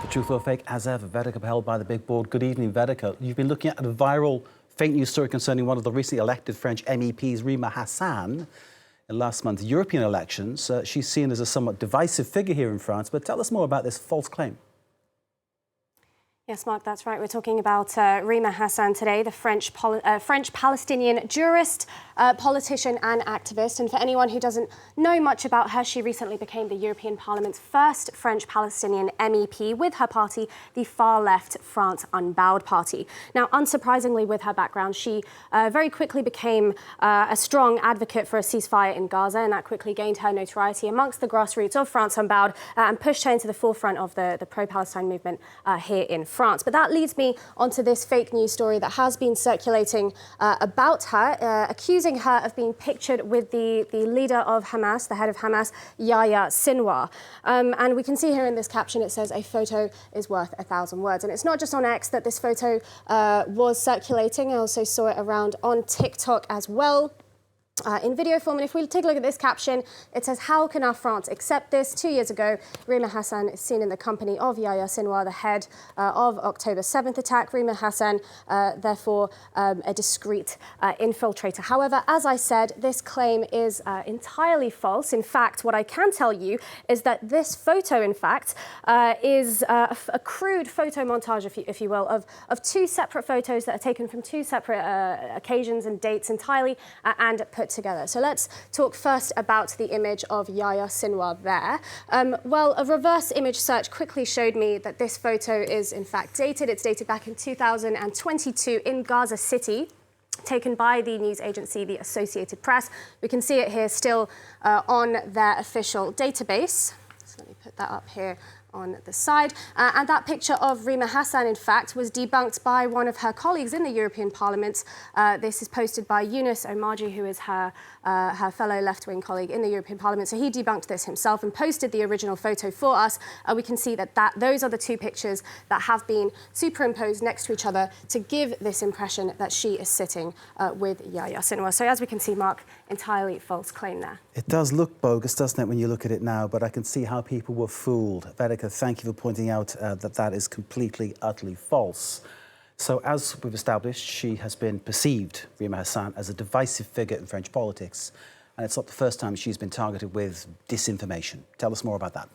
For Truth or Fake, as ever, Vedika Bahl by the big board. Good evening, Vedika. You've been looking at a viral fake news story concerning one of the recently elected French MEPs, Rima Hassan, in last month's European elections. She's seen as a somewhat divisive figure here in France, but tell us more about this false claim. Yes, Mark, that's right. We're talking about Rima Hassan today, the French-Palestinian jurist, politician and activist. And for anyone who doesn't know much about her, she recently became the European Parliament's first French-Palestinian MEP with her party, the far-left France Unbowed Party. Now, unsurprisingly, with her background, she very quickly became a strong advocate for a ceasefire in Gaza, and that quickly gained her notoriety amongst the grassroots of France Unbowed and pushed her into the forefront of the pro-Palestine movement here in France. But that leads me onto this fake news story that has been circulating about her, accusing her of being pictured with the leader of Hamas, the head of Hamas, Yahya Sinwar. And we can see here in this caption, it says, "A photo is worth 1,000 words." And it's not just on X that this photo was circulating. I also saw it around on TikTok as well. In video form. And if we take a look at this caption, it says, "How can our France accept this?" 2 years ago, Rima Hassan is seen in the company of Yahya Sinwar, the head of October 7th attack. Rima Hassan, therefore, a discreet infiltrator. However, as I said, this claim is entirely false. In fact, what I can tell you is that this photo, in fact, is a crude photo montage, if you will, of two separate photos that are taken from two separate occasions and dates entirely and put together. So let's talk first about the image of Yahya Sinwar there. Well, a reverse image search quickly showed me that this photo is in fact dated. It's dated back in 2022 in Gaza City, taken by the news agency, the Associated Press. We can see it here still on their official database. So let me put that up here on the side. And that picture of Rima Hassan, in fact, was debunked by one of her colleagues in the European Parliament. This is posted by Yunus Omarji, who is her fellow left-wing colleague in the European Parliament. So he debunked this himself and posted the original photo for us. We can see that those are the two pictures that have been superimposed next to each other to give this impression that she is sitting with Yahya Sinwar. So as we can see, Mark, entirely false claim there. It does look bogus, doesn't it, when you look at it now, but I can see how people were fooled. Vedika, thank you for pointing out that is completely, utterly false. So, as we've established, she has been perceived, Rima Hassan, as a divisive figure in French politics, and it's not the first time she's been targeted with disinformation. Tell us more about that.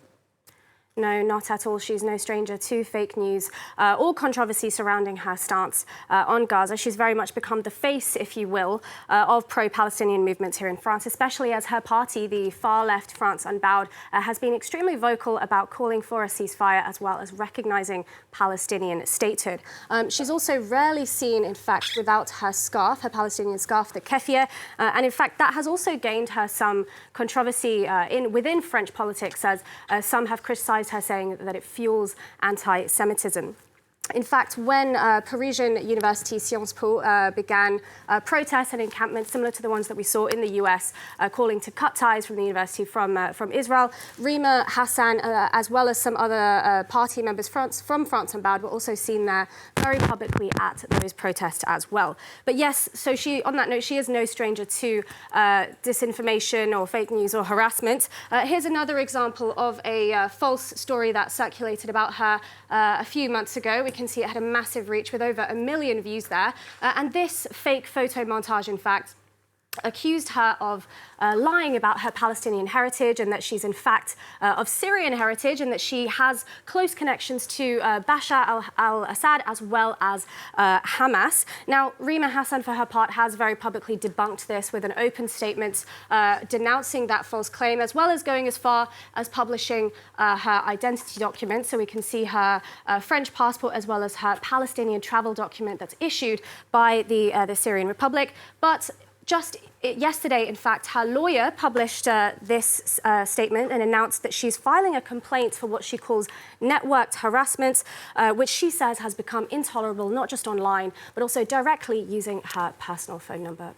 No, not at all. She's no stranger to fake news or controversy surrounding her stance on Gaza. She's very much become the face, if you will, of pro-Palestinian movements here in France, especially as her party, the far-left France Unbowed, has been extremely vocal about calling for a ceasefire as well as recognising Palestinian statehood. She's also rarely seen, in fact, without her scarf, her Palestinian scarf, the keffiyeh, and in fact that has also gained her some controversy within French politics, as some have criticised her, saying that it fuels anti-Semitism. In fact, when Parisian University Sciences Po began protests and encampments similar to the ones that we saw in the US, calling to cut ties from the university from Israel, Rima Hassan, as well as some other party members from France Unbowed, were also seen there very publicly at those protests as well. But yes, so on that note, she is no stranger to disinformation or fake news or harassment. Here's another example of a false story that circulated about her a few months ago. We can see it had a massive reach with over 1 million views there. And this fake photo montage, in fact, accused her of lying about her Palestinian heritage and that she's in fact of Syrian heritage and that she has close connections to Bashar al-Assad as well as Hamas. Now, Rima Hassan, for her part, has very publicly debunked this with an open statement denouncing that false claim, as well as going as far as publishing her identity document. So we can see her French passport as well as her Palestinian travel document that's issued by the Syrian Republic. But just yesterday, in fact, her lawyer published this statement and announced that she's filing a complaint for what she calls networked harassment, which she says has become intolerable, not just online, but also directly using her personal phone number.